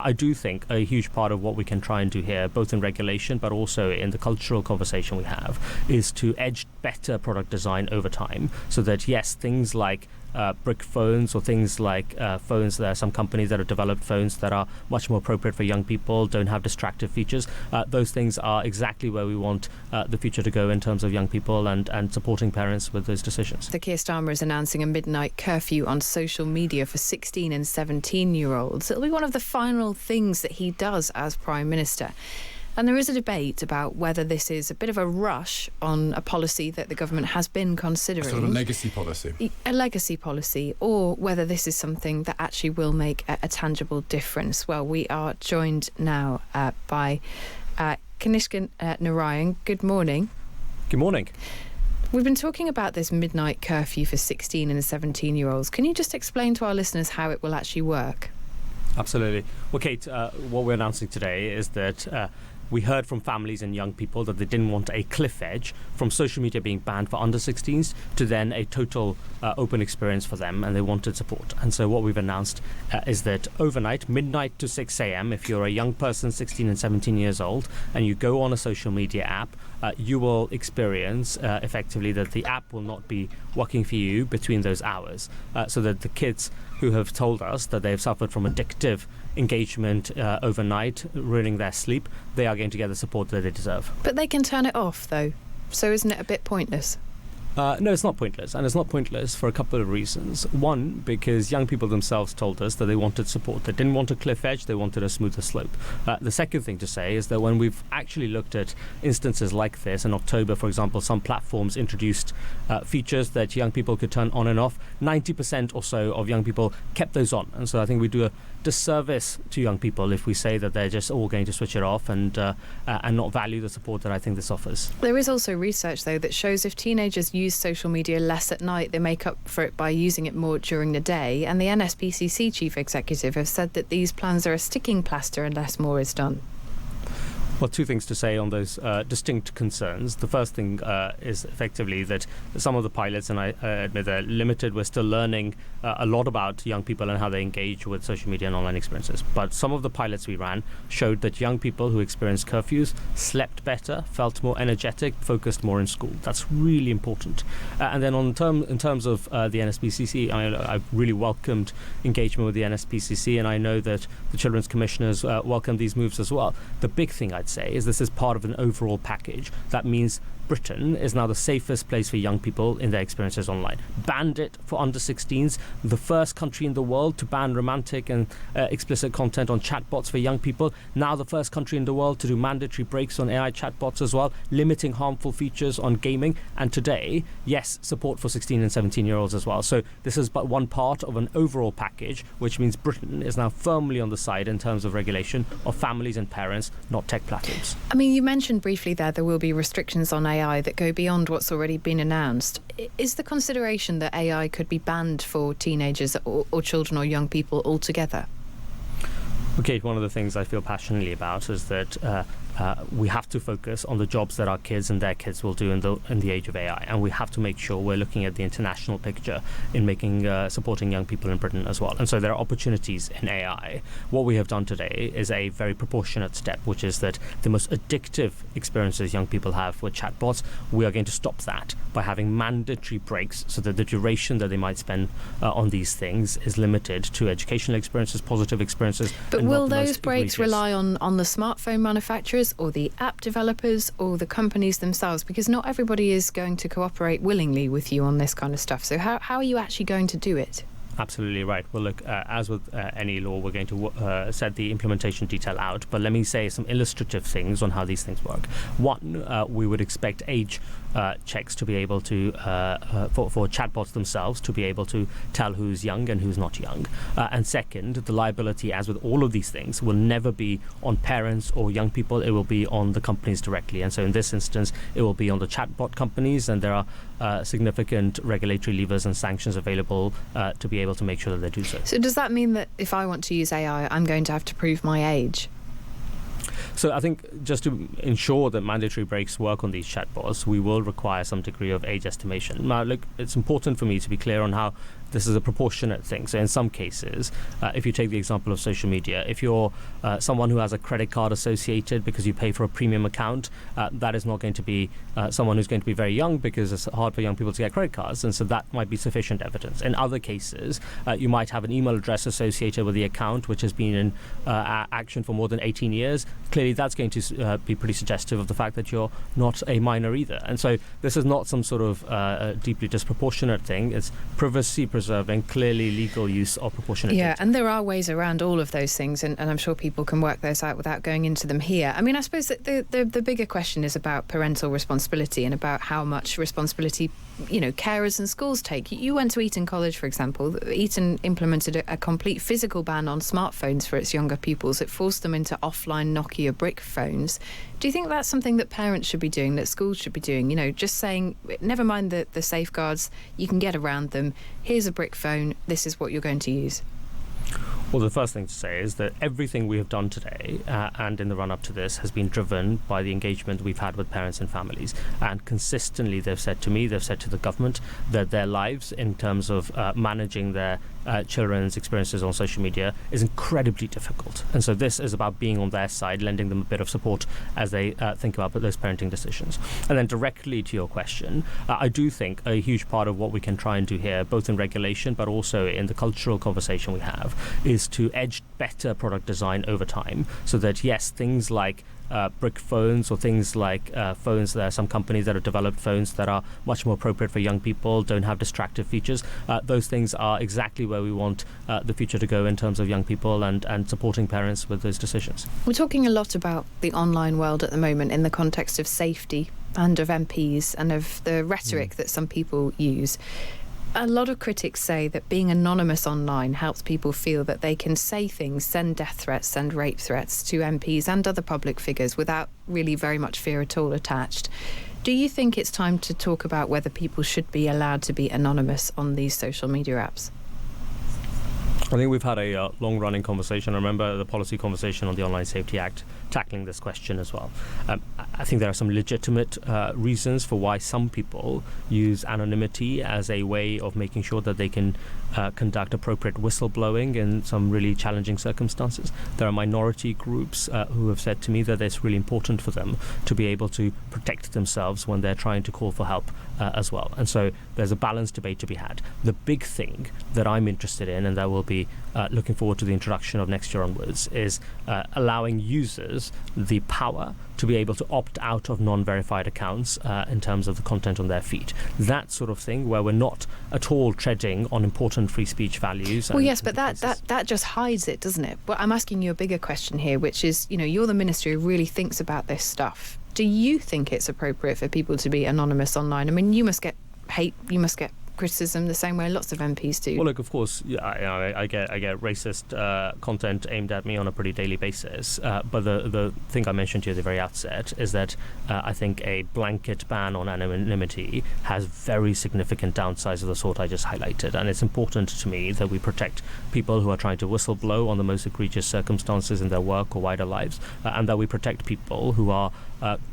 I do think a huge part of what we can try and do here, both in regulation but also in the cultural conversation we have, is to edge better product design over time so that, yes, things like brick phones or things like phones, there are some companies that have developed phones that are much more appropriate for young people, don't have distractive features. Those things are exactly where we want the future to go in terms of young people and supporting parents with those decisions. The Keir Starmer is announcing a midnight curfew on social media for 16 and 17-year-olds. It'll be one of the final things that he does as Prime Minister. And there is a debate about whether this is a bit of a rush on a policy that the government has been considering. Sort of a legacy policy. A legacy policy, or whether this is something that actually will make a tangible difference. Well, we are joined now by Kanishka Narayan. Good morning. Good morning. We've been talking about this midnight curfew for 16 and 17-year-olds. Can you just explain to our listeners how it will actually work? Absolutely. Well, Kate, what we're announcing today is that we heard from families and young people that they didn't want a cliff edge from social media being banned for under 16s to then a total open experience for them, and they wanted support. And so what we've announced is that overnight, midnight to 6 a.m., if you're a young person, 16 and 17 years old, and you go on a social media app, you will experience effectively that the app will not be working for you between those hours, so that the kids who have told us that they've suffered from addictive engagement overnight, ruining their sleep, they are going to get the support that they deserve. But they can turn it off, though. So isn't it a bit pointless? No, it's not pointless. And it's not pointless for a couple of reasons. One, because young people themselves told us that they wanted support. They didn't want a cliff edge, they wanted a smoother slope. The second thing to say is that when we've actually looked at instances like this, in October, for example, some platforms introduced features that young people could turn on and off. 90% or so of young people kept those on. And so I think we do a disservice to young people if we say that they're just all going to switch it off and not value the support that I think this offers. There is also research, though, that shows if teenagers use social media less at night, they make up for it by using it more during the day. And the NSPCC chief executive has said that these plans are a sticking plaster unless more is done. Well, two things to say on those distinct concerns. The first thing is effectively that some of the pilots, and I admit they're limited, we're still learning a lot about young people and how they engage with social media and online experiences. But some of the pilots we ran showed that young people who experienced curfews slept better, felt more energetic, focused more in school. That's really important. And then in terms of the NSPCC, I've really welcomed engagement with the NSPCC, and I know that the Children's Commissioners welcome these moves as well. The big thing I'd say is this is part of an overall package. That means Britain is now the safest place for young people in their experiences online. Banned it for under 16s, the first country in the world to ban romantic and explicit content on chatbots for young people. Now the first country in the world to do mandatory breaks on AI chatbots as well, limiting harmful features on gaming. And today, yes, support for 16 and 17-year-olds as well. So this is but one part of an overall package, which means Britain is now firmly on the side in terms of regulation of families and parents, not tech platforms. I mean, you mentioned briefly there will be restrictions on AI that go beyond what's already been announced. Is the consideration that AI could be banned for teenagers or children or young people altogether? Okay, one of the things I feel passionately about is that we have to focus on the jobs that our kids and their kids will do in the age of AI, and we have to make sure we're looking at the international picture in making supporting young people in Britain as well. And so there are opportunities in AI. What we have done today is a very proportionate step, which is that the most addictive experiences young people have with chatbots, we are going to stop that by having mandatory breaks so that the duration that they might spend on these things is limited to educational experiences, positive experiences. But will those breaks rely on the smartphone manufacturers or the app developers or the companies themselves? Because not everybody is going to cooperate willingly with you on this kind of stuff. So how are you actually going to do it? Absolutely right. Well, look, as with any law, we're going to set the implementation detail out. But let me say some illustrative things on how these things work. One, we would expect age checks to be able to, for chatbots themselves, to be able to tell who's young and who's not young. And second, the liability, as with all of these things, will never be on parents or young people. It will be on the companies directly. And so in this instance, it will be on the chatbot companies, and there are significant regulatory levers and sanctions available to be able to make sure that they do so. So does that mean that if I want to use AI, I'm going to have to prove my age? So I think just to ensure that mandatory breaks work on these chatbots, we will require some degree of age estimation. Now, look, it's important for me to be clear on how this is a proportionate thing. So in some cases, if you take the example of social media, if you're someone who has a credit card associated because you pay for a premium account, that is not going to be someone who's going to be very young, because it's hard for young people to get credit cards, and so that might be sufficient evidence. In other cases, you might have an email address associated with the account which has been in action for more than 18 years. Clearly that's going to be pretty suggestive of the fact that you're not a minor either. And so this is not some sort of deeply disproportionate thing. It's privacy preserving, clearly legal use of proportionate data. And there are ways around all of those things, and I'm sure people can work those out without going into them here. I mean, I suppose that the bigger question is about parental responsibility and about how much responsibility, carers and schools take. You went to Eton College, for example. Eton implemented a complete physical ban on smartphones for its younger pupils. It forced them into offline Nokia brick phones. Do you think that's something that parents should be doing, that schools should be doing? Just saying, never mind the safeguards, you can get around them. Here's a brick phone, this is what you're going to use. Well, the first thing to say is that everything we have done today and in the run-up to this has been driven by the engagement we've had with parents and families. And consistently they've said to me, they've said to the government, that their lives in terms of managing their children's experiences on social media is incredibly difficult. And so this is about being on their side, lending them a bit of support as they think about those parenting decisions. And then directly to your question, I do think a huge part of what we can try and do here, both in regulation but also in the cultural conversation we have, is to edge better product design over time, so that yes, things like brick phones or things like phones, there are some companies that have developed phones that are much more appropriate for young people, don't have distractive features. Those things are exactly where we want the future to go in terms of young people and supporting parents with those decisions. We're talking a lot about the online world at the moment in the context of safety and of MPs and of the rhetoric that some people use. A lot of critics say that being anonymous online helps people feel that they can say things, send death threats, send rape threats to MPs and other public figures without really very much fear at all attached. Do you think it's time to talk about whether people should be allowed to be anonymous on these social media apps? I think we've had a long-running conversation. I remember the policy conversation on the Online Safety Act tackling this question as well. I think there are some legitimate reasons for why some people use anonymity as a way of making sure that they can conduct appropriate whistleblowing in some really challenging circumstances. There are minority groups who have said to me that it's really important for them to be able to protect themselves when they're trying to call for help as well. And so there's a balanced debate to be had. The big thing that I'm interested in, and that will be looking forward to the introduction of next year onwards, is allowing users the power to be able to opt out of non-verified accounts in terms of the content on their feed. That sort of thing where we're not at all treading on important free speech values. Well, yes, but that just hides it, doesn't it? Well, I'm asking you a bigger question here, which is, you're the ministry who really thinks about this stuff. Do you think it's appropriate for people to be anonymous online? I mean, you must get hate, you must get criticism the same way lots of MPs do. Well, look, of course, I get racist content aimed at me on a pretty daily basis. But the thing I mentioned to you at the very outset is that I think a blanket ban on anonymity has very significant downsides of the sort I just highlighted. And it's important to me that we protect people who are trying to whistleblow on the most egregious circumstances in their work or wider lives, and that we protect people who are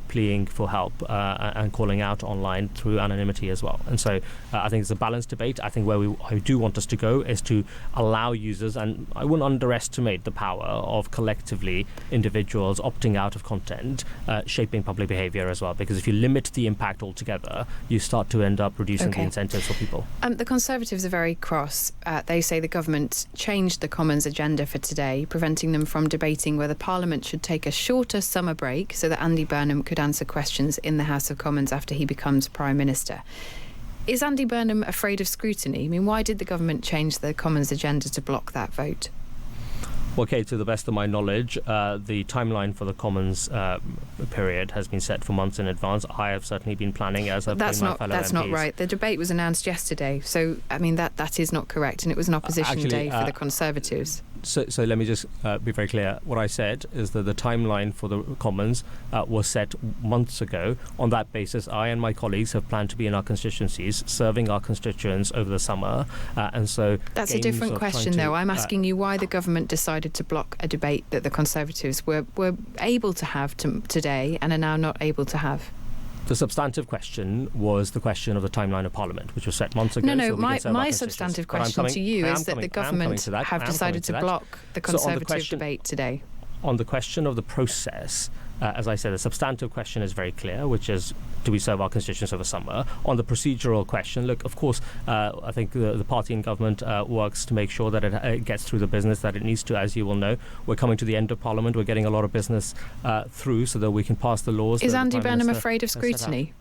pleading for help and calling out online through anonymity as well. And so I think it's a balanced debate. I think where I do want us to go is to allow users, and I wouldn't underestimate the power of collectively individuals opting out of content, shaping public behaviour as well, because if you limit the impact altogether, you start to end up reducing the incentives for people. The Conservatives are very cross. They say the government changed the Commons agenda for today, preventing them from debating whether Parliament should take a shorter summer break so that Andy Burnham could answer questions in the House of Commons after he becomes Prime Minister. Is Andy Burnham afraid of scrutiny? I mean, why did the government change the Commons agenda to block that vote? Okay, to the best of my knowledge, the timeline for the Commons period has been set for months in advance. I have certainly been planning as have that's been my not fellow that's MPs. Not right. The debate was announced yesterday, so I mean that is not correct, and it was an opposition day for the Conservatives. So let me just be very clear. What I said is that the timeline for the Commons was set months ago. On that basis, I and my colleagues have planned to be in our constituencies, serving our constituents over the summer. And so that's a different question, though. I'm asking you why the government decided to block a debate that the Conservatives were able to have today and are now not able to have. The substantive question was the question of the timeline of Parliament, which was set months ago. No, so my substantive question to you is that the government have decided to block the Conservative debate today. On the question of the process, as I said, the substantive question is very clear, which is, do we serve our constituents over summer? On the procedural question, look, of course, I think the party in government works to make sure that it gets through the business that it needs to. As you will know, we're coming to the end of Parliament. We're getting a lot of business through so that we can pass the laws. Is Andy Burnham afraid of scrutiny?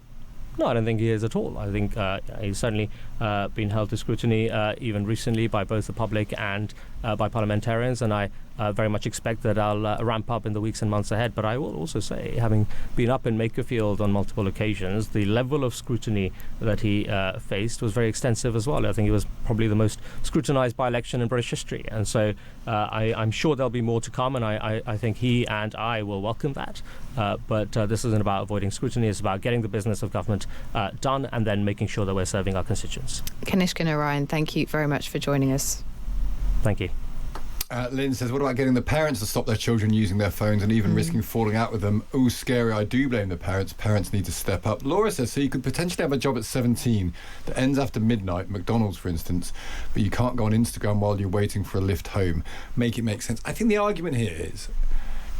No, I don't think he is at all. I think he's certainly been held to scrutiny even recently by both the public and by parliamentarians, and I very much expect that I'll ramp up in the weeks and months ahead. But I will also say, having been up in Makerfield on multiple occasions, the level of scrutiny that he faced was very extensive as well. I think it was probably the most scrutinised by-election in British history. And so I'm sure there'll be more to come, and I think he and I will welcome that. But this isn't about avoiding scrutiny. It's about getting the business of government done and then making sure that we're serving our constituents. Kanishka Narayan, thank you very much for joining us. Thank you. Lynn says, what about getting the parents to stop their children using their phones and even risking falling out with them? Oh, scary. I do blame the parents. Parents need to step up. Laura says, so you could potentially have a job at 17 that ends after midnight, McDonald's for instance, but you can't go on Instagram while you're waiting for a lift home. Make it make sense. I think the argument here is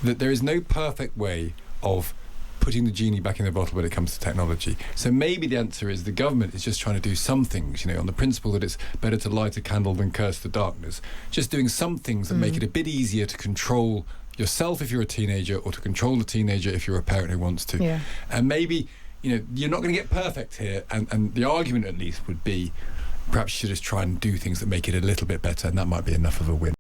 that there is no perfect way of putting the genie back in the bottle when it comes to technology. So maybe the answer is the government is just trying to do some things, on the principle that it's better to light a candle than curse the darkness. Just doing some things that make it a bit easier to control yourself if you're a teenager, or to control the teenager if you're a parent who wants to. Yeah. And maybe, you're not going to get perfect here. And the argument at least would be, perhaps you should just try and do things that make it a little bit better, and that might be enough of a win.